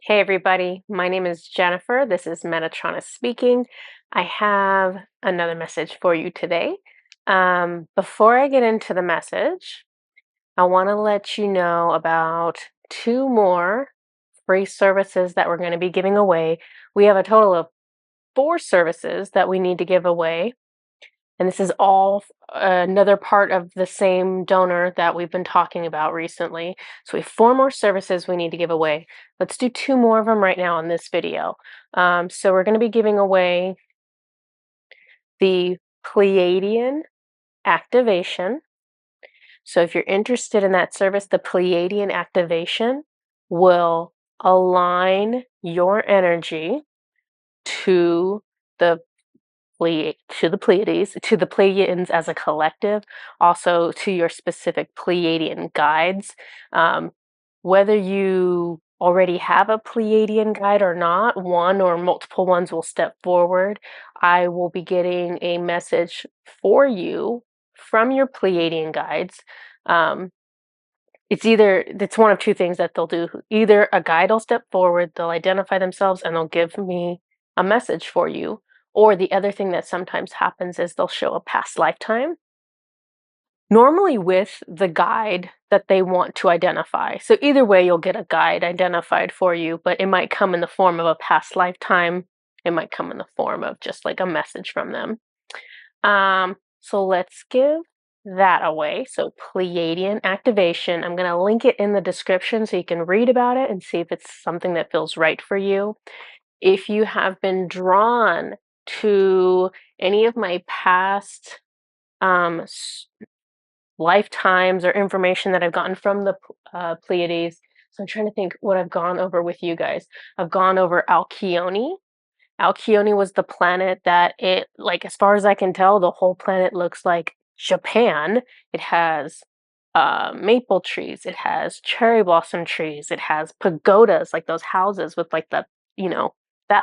Hey everybody, my name is Jennifer. This is Metatron speaking. I have another message for you today. Before I get into the message, I want to let you know about two more free services that we're going to be giving away. We have a total of 4 services that we need to give away. And this is all another part of the same donor that we've been talking about recently. So we have 4 more services we need to give away. Let's do 2 more of them right now in this video. So we're going to be giving away the Pleiadian Activation. So if you're interested in that service, the Pleiadian Activation will align your energy to the to the Pleiades, to the Pleiadians as a collective, also to your specific Pleiadian guides. Whether you already have a Pleiadian guide or not, one or multiple ones will step forward. I will be getting a message for you from your Pleiadian guides. It's one of two things that they'll do. Either a guide will step forward, they'll identify themselves, and they'll give me a message for you. Or the other thing that sometimes happens is they'll show a past lifetime, normally with the guide that they want to identify. So either way, you'll get a guide identified for you, but it might come in the form of a past lifetime. It might come in the form of just like a message from them. So let's give that away. So Pleiadian Activation. I'm going to link it in the description so you can read about it and see if it's something that feels right for you. If you have been drawn to any of my past lifetimes or information that I've gotten from the Pleiades, so I'm trying to think what I've gone over with you guys. I've gone over Alcyone. Alcyone was the planet that as far as I can tell, the whole planet looks like Japan. It has maple trees, it has cherry blossom trees, it has pagodas, like those houses with like that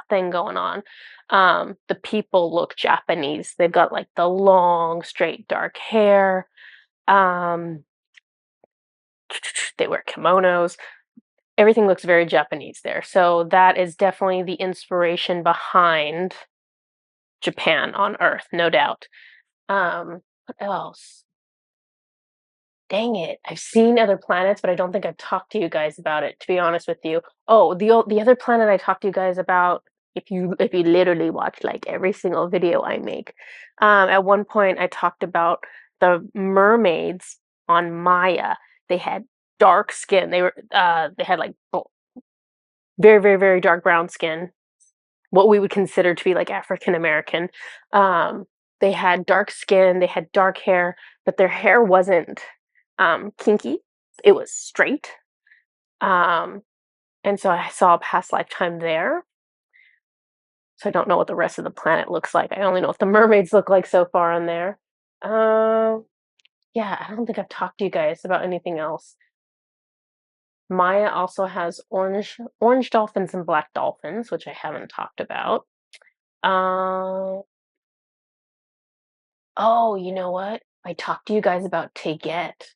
thing going on. The people look Japanese. They've got like the long, straight, dark hair. Um, they wear kimonos. Everything looks very Japanese there. So that is definitely the inspiration behind Japan on Earth, no doubt. What else? Dang it. I've seen other planets, but I don't think I've talked to you guys about it, to be honest with you. Oh, the other planet I talked to you guys about, if you literally watch like every single video I make. At one point I talked about the mermaids on Maya. They had dark skin. They had like very, very, very dark brown skin, what we would consider to be like African American. They had dark skin, they had dark hair, but their hair wasn't kinky, it was straight. And so I saw a past lifetime there. So I don't know what the rest of the planet looks like. I only know what the mermaids look like so far on there. Yeah, I don't think I've talked to you guys about anything else. Maya also has orange dolphins and black dolphins, which I haven't talked about. Oh, you know what? I talked to you guys about Teget.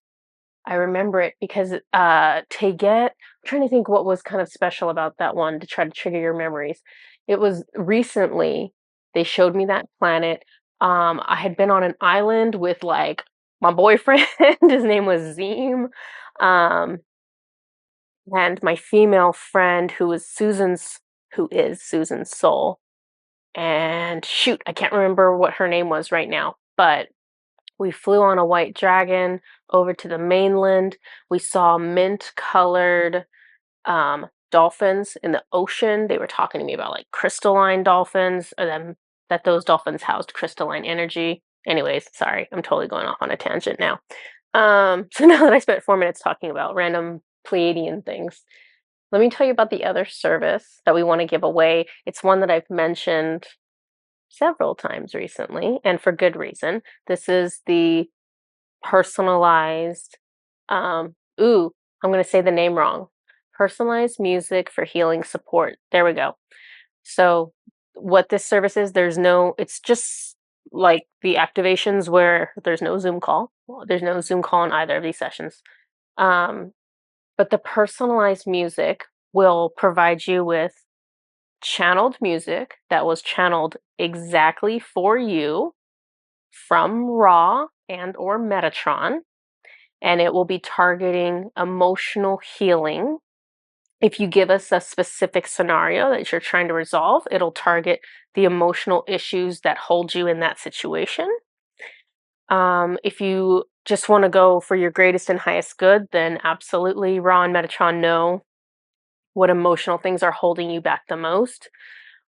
I remember it because Teget, I'm trying to think what was kind of special about that one to try to trigger your memories. It was recently they showed me that planet. I had been on an island with like my boyfriend. His name was Zim. Um, and my female friend who is Susan's soul. And shoot, I can't remember what her name was right now, but we flew on a white dragon over to the mainland. We saw mint-colored dolphins in the ocean. They were talking to me about like crystalline dolphins, or them that those dolphins housed crystalline energy. Anyways, sorry, I'm totally going off on a tangent now. So now that I spent 4 minutes talking about random Pleiadian things, let me tell you about the other service that we want to give away. It's one that I've mentioned several times recently, and for good reason. This is the personalized, I'm going to say the name wrong. Personalized music for healing support. There we go. So what this service is, it's just like the activations where there's no Zoom call. Well, there's no Zoom call in either of these sessions. But the personalized music will provide you with channeled music that was channeled exactly for you from Raw and or Metatron, and it will be targeting emotional healing. If you give us a specific scenario that you're trying to resolve, it'll target the emotional issues that hold you in that situation. If you just want to go for your greatest and highest good, then absolutely Raw and Metatron know what emotional things are holding you back the most.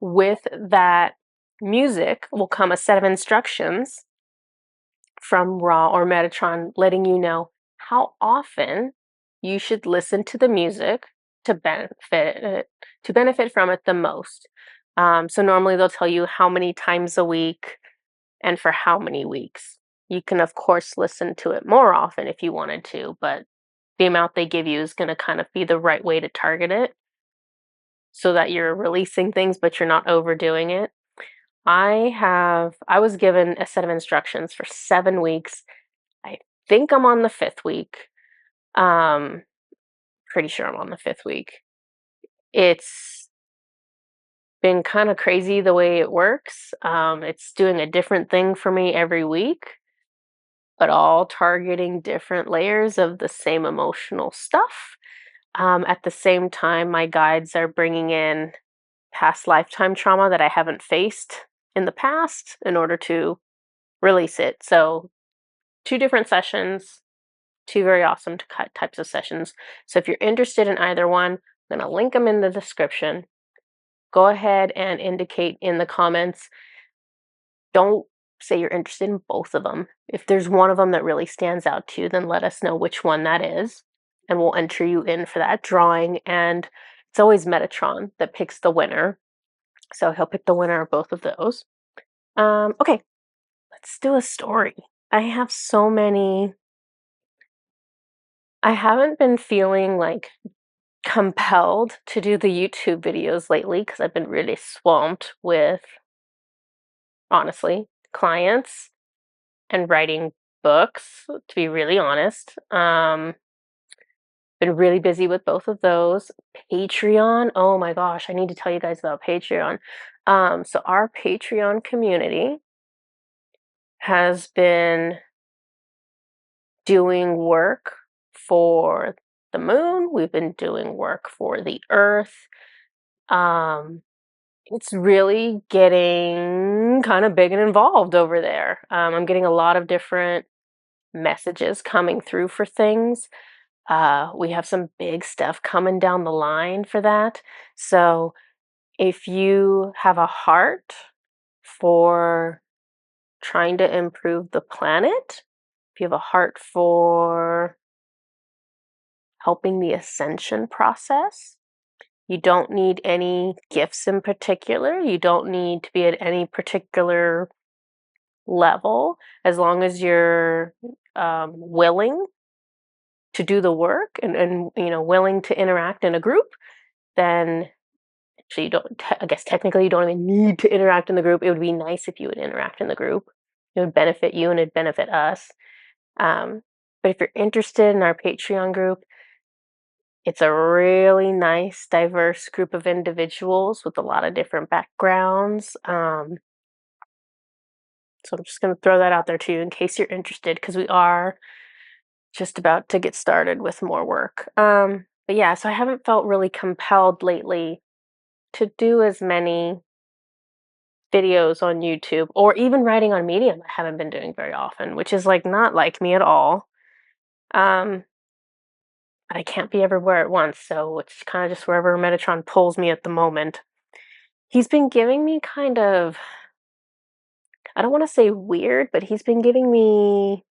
With that music will come a set of instructions from Raw or Metatron letting you know how often you should listen to the music to benefit from it the most. So normally they'll tell you how many times a week and for how many weeks. You can of course listen to it more often if you wanted to, but the amount they give you is going to kind of be the right way to target it so that you're releasing things but you're not overdoing it. I was given a set of instructions for 7 weeks. I think I'm on the 5th week. Um, Pretty sure I'm on the 5th week. It's been kind of crazy the way it works. It's doing a different thing for me every week, but all targeting different layers of the same emotional stuff. At the same time, my guides are bringing in past lifetime trauma that I haven't faced in the past in order to release it. So, 2 different sessions, 2 very awesome types of sessions. So, if you're interested in either one, I'm going to link them in the description. Go ahead and indicate in the comments. Don't say you're interested in both of them. If there's one of them that really stands out to you, then let us know which one that is, and we'll enter you in for that drawing. And it's always Metatron that picks the winner. So he'll pick the winner of both of those. Okay, let's do a story. I have so many. I haven't been feeling like compelled to do the YouTube videos lately because I've been really swamped with, honestly, clients and writing books, to be really honest. Been really busy with both of those. Patreon, oh my gosh, I need to tell you guys about Patreon. So our Patreon community has been doing work for the moon. We've been doing work for the earth. Um, it's really getting kind of big and involved over there. I'm getting a lot of different messages coming through for things. We have some big stuff coming down the line for that. So if you have a heart for trying to improve the planet, if you have a heart for helping the ascension process, you don't need any gifts in particular. You don't need to be at any particular level as long as you're willing to do the work and willing to interact in a group. Then actually you don't, I guess technically you don't even need to interact in the group. It would be nice if you would interact in the group. It would benefit you and it'd benefit us. But if you're interested in our Patreon group, it's a really nice, diverse group of individuals with a lot of different backgrounds. So I'm just going to throw that out there to you in case you're interested, because we are just about to get started with more work. But yeah, so I haven't felt really compelled lately to do as many videos on YouTube or even writing on Medium. I haven't been doing very often, which is like not like me at all. But I can't be everywhere at once, so it's kind of just wherever Metatron pulls me at the moment. He's been giving me kind of, I don't want to say weird, but he's been giving me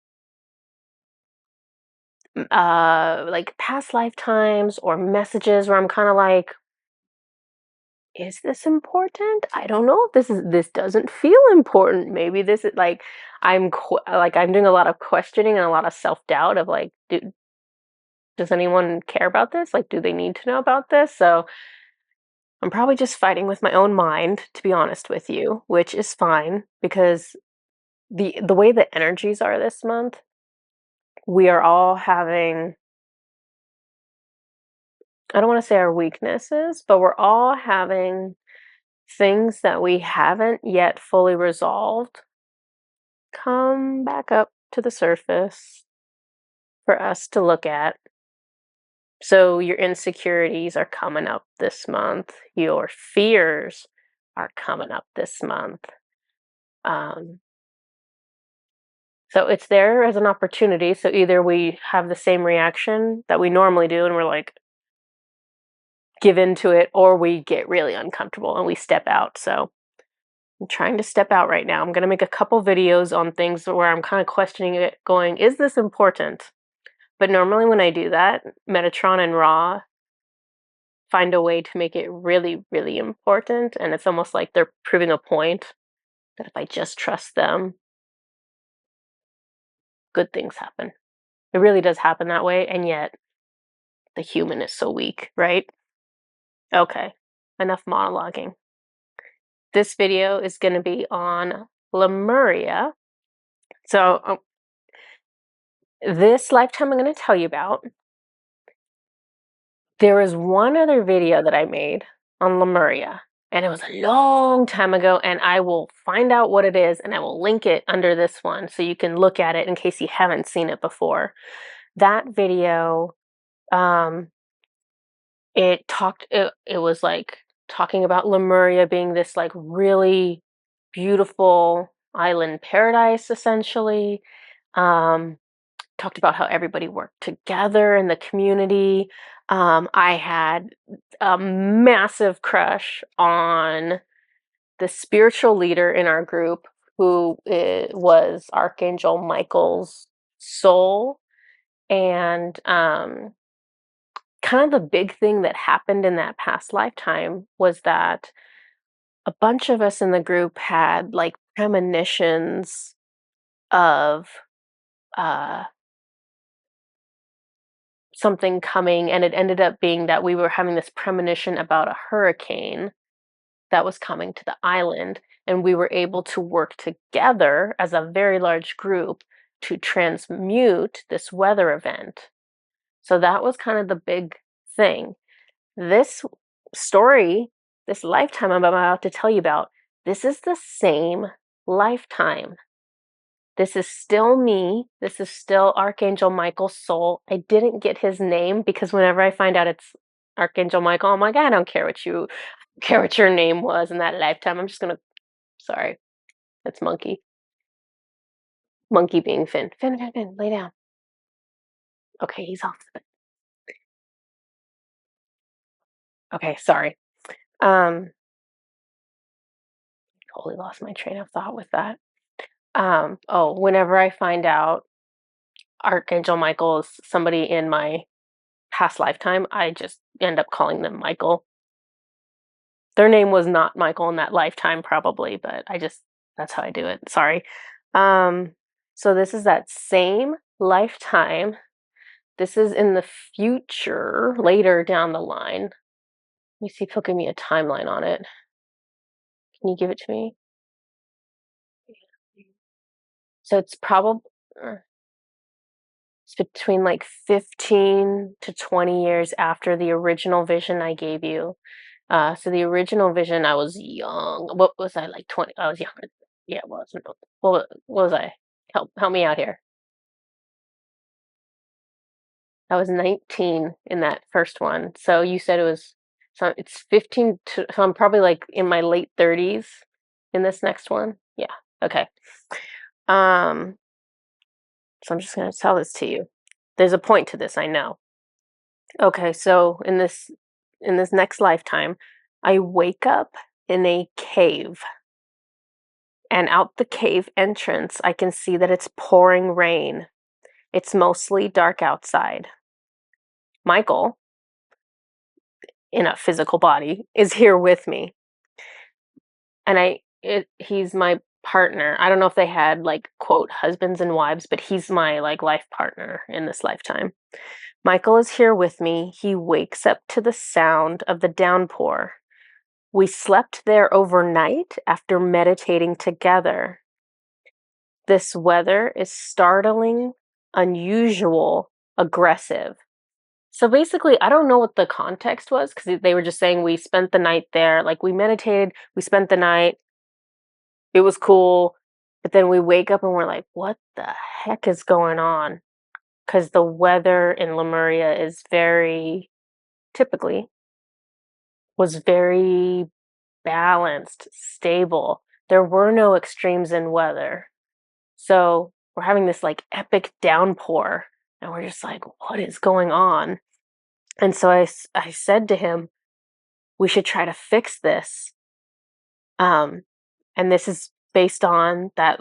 like past lifetimes or messages where I'm kind of like, is this important? I don't know if this doesn't feel important. Maybe this is like I'm doing a lot of questioning and a lot of self-doubt of like, does anyone care about this? Like, do they need to know about this? So I'm probably just fighting with my own mind, to be honest with you, which is fine because the way the energies are this month, we are all having I don't want to say our weaknesses, but we're all having things that we haven't yet fully resolved come back up to the surface for us to look at. So your insecurities are coming up this month. Your fears are coming up this month. So it's there as an opportunity. So either we have the same reaction that we normally do and we're like, give into it, or we get really uncomfortable and we step out. So I'm trying to step out right now. I'm going to make a couple videos on things where I'm kind of questioning it, going, is this important? But normally when I do that, Metatron and Raw find a way to make it really, really important. And it's almost like they're proving a point that if I just trust them, good things happen. It really does happen that way. And yet the human is so weak, right? Okay, enough monologuing. This video is going to be on Lemuria. So this lifetime I'm going to tell you about, there was one other video that I made on Lemuria, and it was a long time ago, and I will find out what it is, and I will link it under this one so you can look at it in case you haven't seen it before. That video, it was like talking about Lemuria being this like really beautiful island paradise, essentially. Talked about how everybody worked together in the community. I had a massive crush on the spiritual leader in our group, who was Archangel Michael's soul. And kind of the big thing that happened in that past lifetime was that a bunch of us in the group had like premonitions of something coming, and it ended up being that we were having this premonition about a hurricane that was coming to the island, and we were able to work together as a very large group to transmute this weather event. So that was kind of the big thing. This story, this lifetime I'm about to tell you about, this is the same lifetime. This is still me. This is still Archangel Michael's soul. I didn't get his name because whenever I find out it's Archangel Michael, I'm like, I don't care what your name was in that lifetime. I'm just gonna, sorry, that's Monkey. Monkey being Finn. Finn, lay down. Okay, he's off the bed. Okay, sorry. Totally lost my train of thought with that. Whenever I find out Archangel Michael is somebody in my past lifetime, I just end up calling them Michael. Their name was not Michael in that lifetime, probably, but that's how I do it. Sorry. So this is that same lifetime. This is in the future, later down the line. Let me see if he'll give me a timeline on it. Can you give it to me? So it's probably it's between like 15 to 20 years after the original vision I gave you. So the original vision, I was young. What was I, like 20? I was younger. Yeah, what was I? Help me out here. I was 19 in that first one. So you said it was, so it's 15 to, so I'm probably like in my late 30s in this next one. Yeah. Okay. Um, so I'm just going to tell this to you. There's a point to this, I know. Okay, so in this next lifetime, I wake up in a cave. And out the cave entrance, I can see that it's pouring rain. It's mostly dark outside. Michael, in a physical body, is here with me. And he's my partner. I don't know if they had like quote husbands and wives, but he's my like life partner in this lifetime. Michael is here with me. He wakes up to the sound of the downpour. We slept there overnight after meditating together. This weather is startling, unusual, aggressive. So basically, I don't know what the context was because they were just saying we spent the night there. Like we meditated, we spent the night, it was cool. But then we wake up and we're like, what the heck is going on? Because the weather in Lemuria is typically, was very balanced, stable. There were no extremes in weather. So we're having this like epic downpour, and we're just like, what is going on? And so I said to him, we should try to fix this. Um, and this is based on that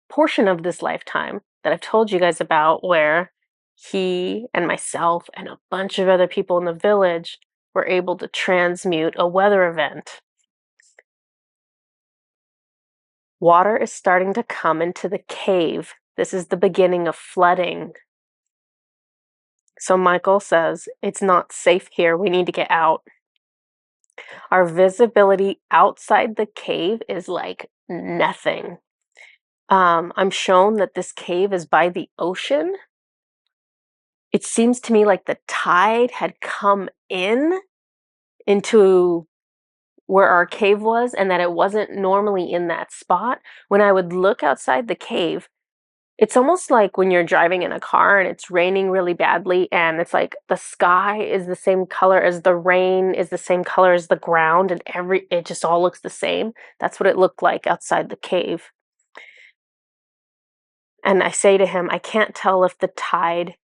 portion of this lifetime that I've told you guys about, where he and myself and a bunch of other people in the village were able to transmute a weather event. Water is starting to come into the cave. This is the beginning of flooding. So Michael says, it's not safe here. We need to get out. Our visibility outside the cave is like nothing. I'm shown that this cave is by the ocean. It seems to me like the tide had come into where our cave was, and that it wasn't normally in that spot. When I would look outside the cave, it's almost like when you're driving in a car and it's raining really badly, and it's like the sky is the same color as the rain, is the same color as the ground, and it just all looks the same. That's what it looked like outside the cave. And I say to him, I can't tell if the tide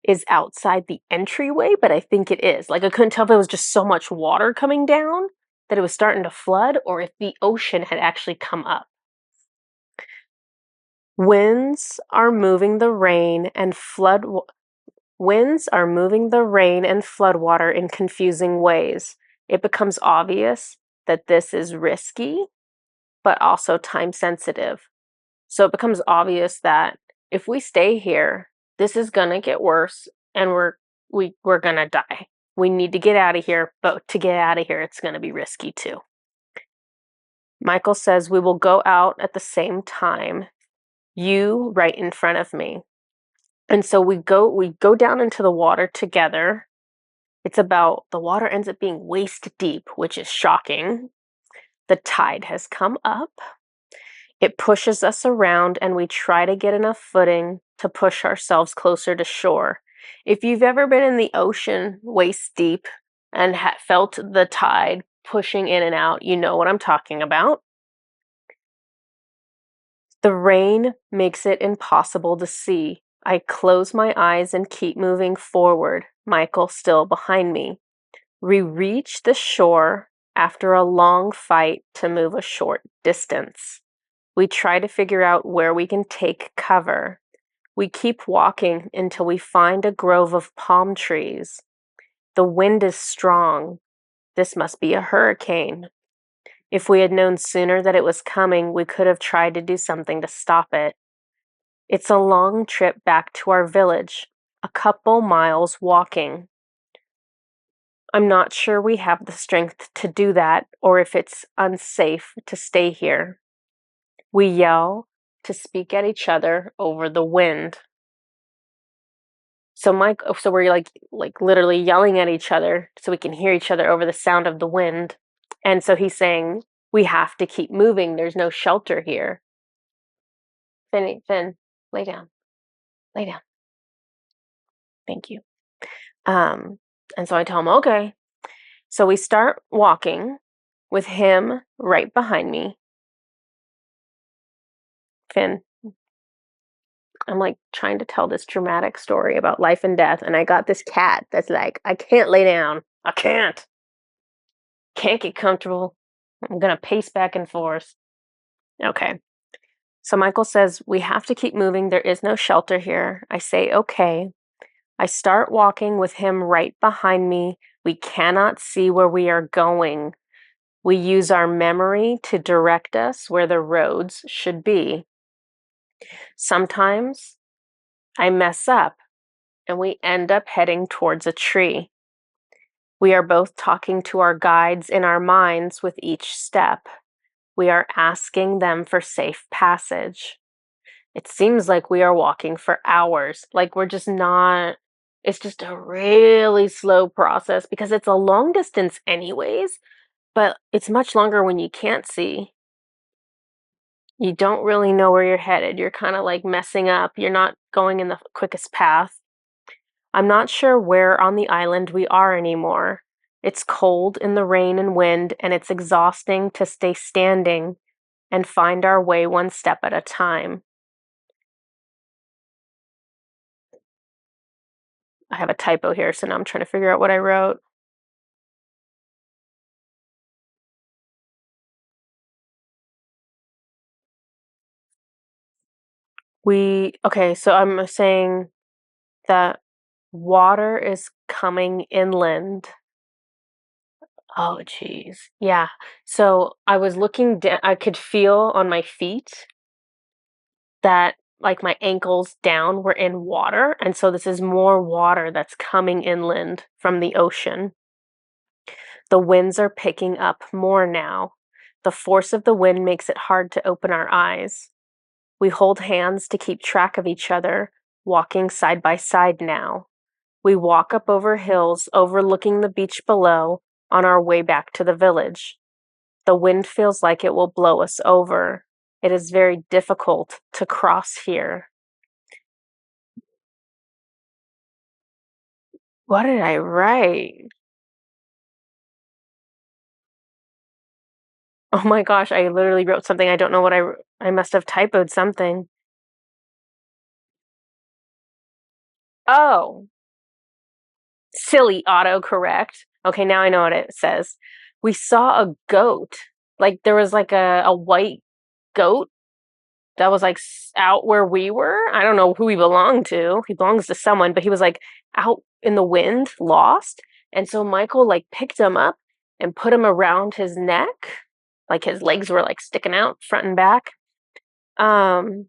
is outside the entryway, but I think it is. Like I couldn't tell if it was just so much water coming down that it was starting to flood, or if the ocean had actually come up. Winds are moving the rain and flood Winds are moving the rain and floodwater in confusing ways. It becomes obvious that this is risky, but also time sensitive. So it becomes obvious that if we stay here, this is gonna get worse, and we're gonna die. We need to get out of here, but to get out of here, it's gonna be risky too. Michael says we will go out at the same time, you right in front of me. And so we go down into the water together. The water ends up being waist deep, which is shocking. The tide has come up. It pushes us around, and we try to get enough footing to push ourselves closer to shore. If you've ever been in the ocean waist deep and felt the tide pushing in and out, you know what I'm talking about. The rain makes it impossible to see. I close my eyes and keep moving forward, Michael still behind me. We reach the shore after a long fight to move a short distance. We try to figure out where we can take cover. We keep walking until we find a grove of palm trees. The wind is strong. This must be a hurricane. If we had known sooner that it was coming, we could have tried to do something to stop it. It's a long trip back to our village, a couple miles walking. I'm not sure we have the strength to do that, or if it's unsafe to stay here. We yell to speak at each other over the wind. So we're like literally yelling at each other so we can hear each other over the sound of the wind. And so he's saying, we have to keep moving. There's no shelter here. Finn, lay down. Lay down. Thank you. And so I tell him, okay. So we start walking with him right behind me. Finn, I'm like trying to tell this dramatic story about life and death, and I got this cat that's like, I can't lay down. I can't get comfortable. I'm gonna pace back and forth. Okay. So Michael says, we have to keep moving. There is no shelter here. I say, okay. I start walking with him right behind me. We cannot see where we are going. We use our memory to direct us where the roads should be. Sometimes I mess up and we end up heading towards a tree. We are both talking to our guides in our minds with each step. We are asking them for safe passage. It seems like we are walking for hours, like we're just not It's just a really slow process because it's a long distance anyways, but it's much longer when you can't see. You don't really know where you're headed. You're kind of like messing up. You're not going in the quickest path. I'm not sure where on the island we are anymore. It's cold in the rain and wind, and it's exhausting to stay standing and find our way one step at a time. I have a typo here, so now I'm trying to figure out what I wrote. Okay, so I'm saying that water is coming inland. Oh, geez. Yeah. So I was looking down, I could feel on my feet that like my ankles down were in water. And so this is more water that's coming inland from the ocean. The winds are picking up more now. The force of the wind makes it hard to open our eyes. We hold hands to keep track of each other, walking side by side now. We walk up over hills, overlooking the beach below, on our way back to the village. The wind feels like it will blow us over. It is very difficult to cross here. What did I write? Oh my gosh, I literally wrote something. I don't know what I must have typoed something. Oh, silly autocorrect. Okay, now I know what it says. We saw a goat. Like there was like a white goat that was like out where we were. I don't know who he belonged to. He belongs to someone, but he was like out in the wind, lost. And so Michael like picked him up and put him around his neck. Like his legs were like sticking out front and back. Um,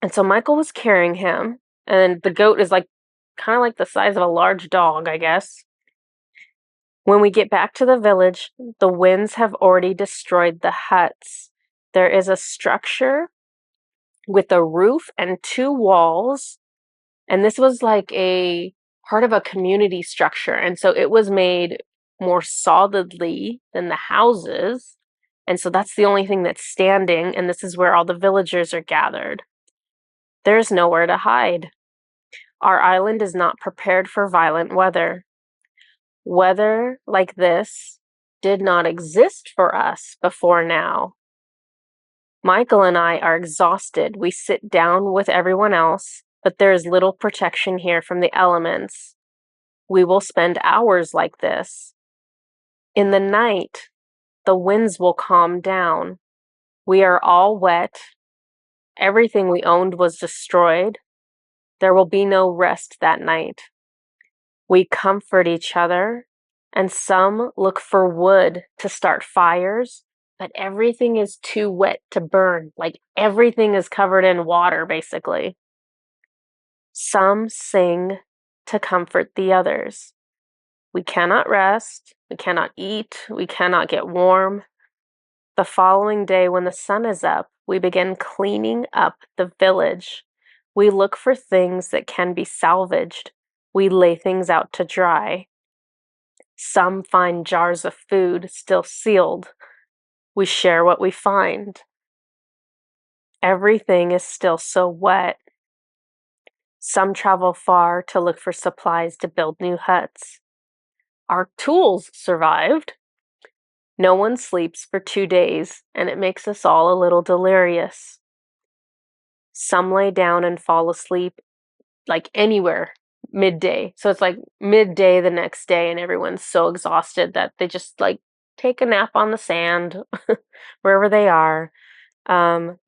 and so Michael was carrying him, and the goat is like kind of like the size of a large dog, I guess. When we get back to the village, the winds have already destroyed the huts. There is a structure with a roof and two walls. And this was like a part of a community structure. And so it was made more solidly than the houses. And so that's the only thing that's standing. And this is where all the villagers are gathered. There's nowhere to hide. Our island is not prepared for violent weather. Weather like this did not exist for us before now. Michael and I are exhausted. We sit down with everyone else, but there is little protection here from the elements. We will spend hours like this. In the night, the winds will calm down. We are all wet. Everything we owned was destroyed. There will be no rest that night. We comfort each other, and some look for wood to start fires, but everything is too wet to burn. Like everything is covered in water, basically. Some sing to comfort the others. We cannot rest, we cannot eat, we cannot get warm. The following day, when the sun is up, we begin cleaning up the village. We look for things that can be salvaged. We lay things out to dry. Some find jars of food still sealed. We share what we find. Everything is still so wet. Some travel far to look for supplies to build new huts. Our tools survived. No one sleeps for 2 days, and it makes us all a little delirious. Some lay down and fall asleep like anywhere midday. So it's like midday the next day, and everyone's so exhausted that they just like take a nap on the sand wherever they are.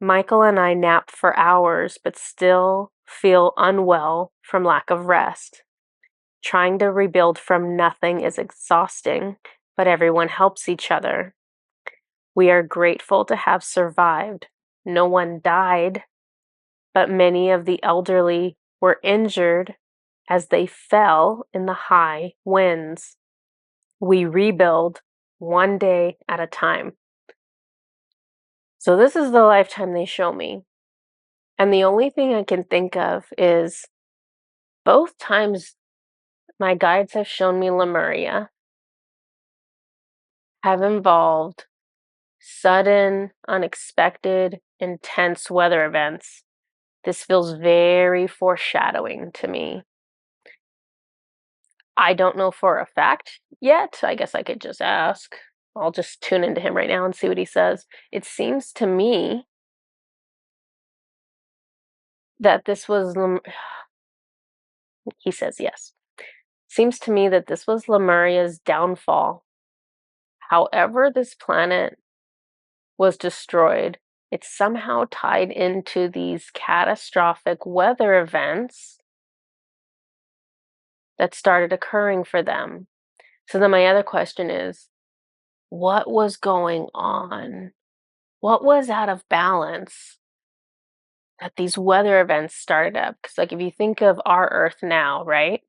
Michael and I nap for hours, but still feel unwell from lack of rest. Trying to rebuild from nothing is exhausting, but everyone helps each other. We are grateful to have survived. No one died, but many of the elderly were injured as they fell in the high winds. We rebuild one day at a time. So this is the lifetime they show me. And the only thing I can think of is both times my guides have shown me Lemuria have involved sudden, unexpected, intense weather events. This feels very foreshadowing to me. I don't know for a fact yet. I guess I could just ask. I'll just tune into him right now and see what he says. It seems to me that this was, he says yes. Seems to me that this was Lemuria's downfall. However, this planet was destroyed, it's somehow tied into these catastrophic weather events that started occurring for them. So then my other question is, what was going on? What was out of balance that these weather events started up? Because, like, if you think of our Earth now, right?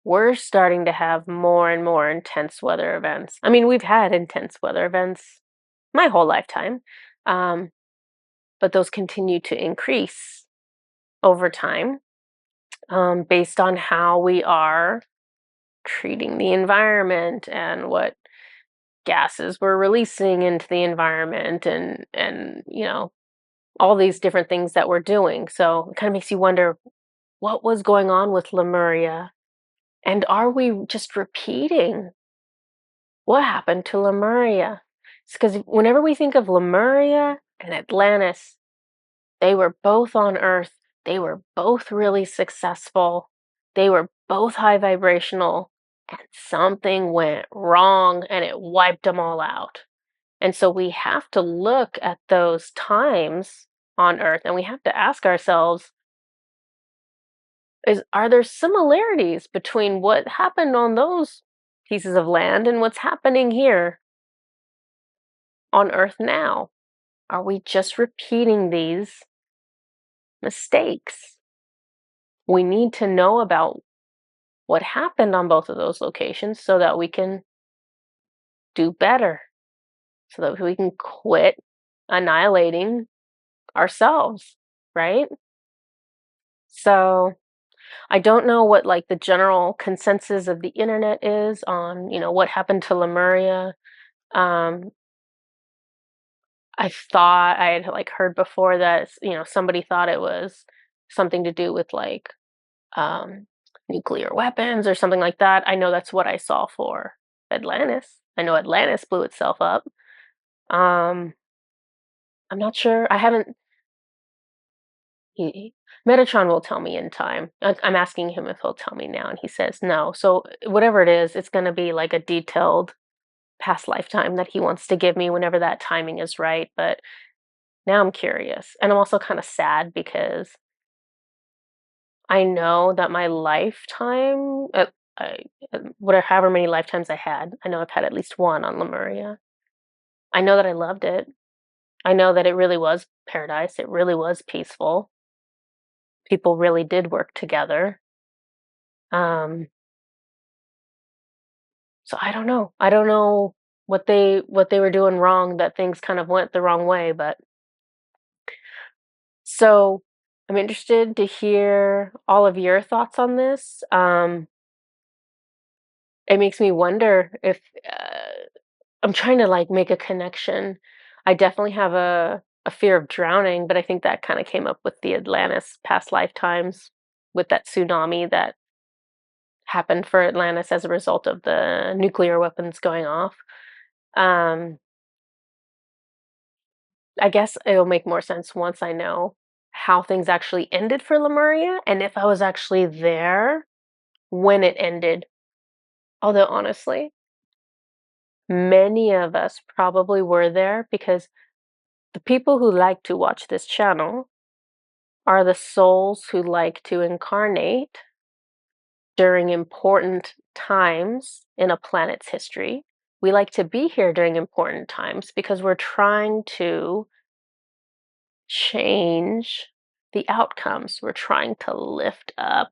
We're starting to have more and more intense weather events. I mean, we've had intense weather events my whole lifetime, um, but those continue to increase over time, based on how we are treating the environment and what gases we're releasing into the environment, and all these different things that we're doing. So it kind of makes you wonder what was going on with Lemuria, and are we just repeating what happened to Lemuria? Because whenever we think of Lemuria and Atlantis, they were both on Earth. They were both really successful. They were both high vibrational, and something went wrong and it wiped them all out. And so we have to look at those times on Earth and we have to ask ourselves, are there similarities between what happened on those pieces of land and what's happening here on Earth now? Are we just repeating these mistakes? We need to know about what happened on both of those locations so that we can do better, so that we can quit annihilating ourselves, right? So I don't know what like the general consensus of the internet is on, what happened to Lemuria. Um, I thought I had like heard before that, somebody thought it was something to do with like um, nuclear weapons or something like that. I know that's what I saw for Atlantis. I know Atlantis blew itself up. Um, I'm not sure. I haven't. He, Metatron will tell me in time. I'm asking him if he'll tell me now, and he says no. So whatever it is, it's going to be like a detailed past lifetime that he wants to give me whenever that timing is right. But now I'm curious, and I'm also kind of sad because I know that my lifetime, whatever, however many lifetimes I had, I know I've had at least one on Lemuria. I know that I loved it. I know that it really was paradise. It really was peaceful. People really did work together. Um, so I don't know. I don't know what they were doing wrong that things kind of went the wrong way, but so I'm interested to hear all of your thoughts on this. It makes me wonder if I'm trying to like make a connection. I definitely have a fear of drowning, but I think that kind of came up with the Atlantis past lifetimes with that tsunami that happened for Atlantis as a result of the nuclear weapons going off. Um, I guess it'll make more sense once I know how things actually ended for Lemuria and if I was actually there when it ended. Although honestly, many of us probably were there because the people who like to watch this channel are the souls who like to incarnate during important times in a planet's history. We like to be here during important times because we're trying to change the outcomes. We're trying to lift up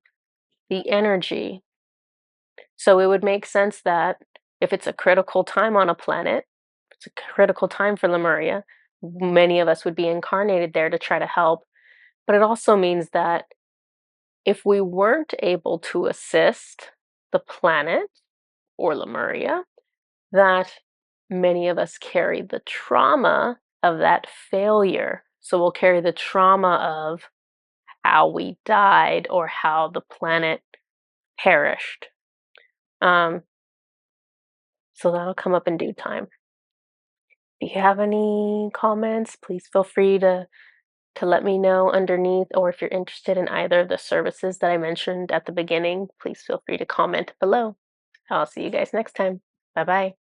the energy. So it would make sense that if it's a critical time on a planet, it's a critical time for Lemuria, many of us would be incarnated there to try to help. But it also means that if we weren't able to assist the planet, or Lemuria, that many of us carry the trauma of that failure. So we'll carry the trauma of how we died or how the planet perished. Um, so that'll come up in due time. If you have any comments, please feel free to let me know underneath, or if you're interested in either of the services that I mentioned at the beginning, please feel free to comment below. I'll see you guys next time. Bye bye.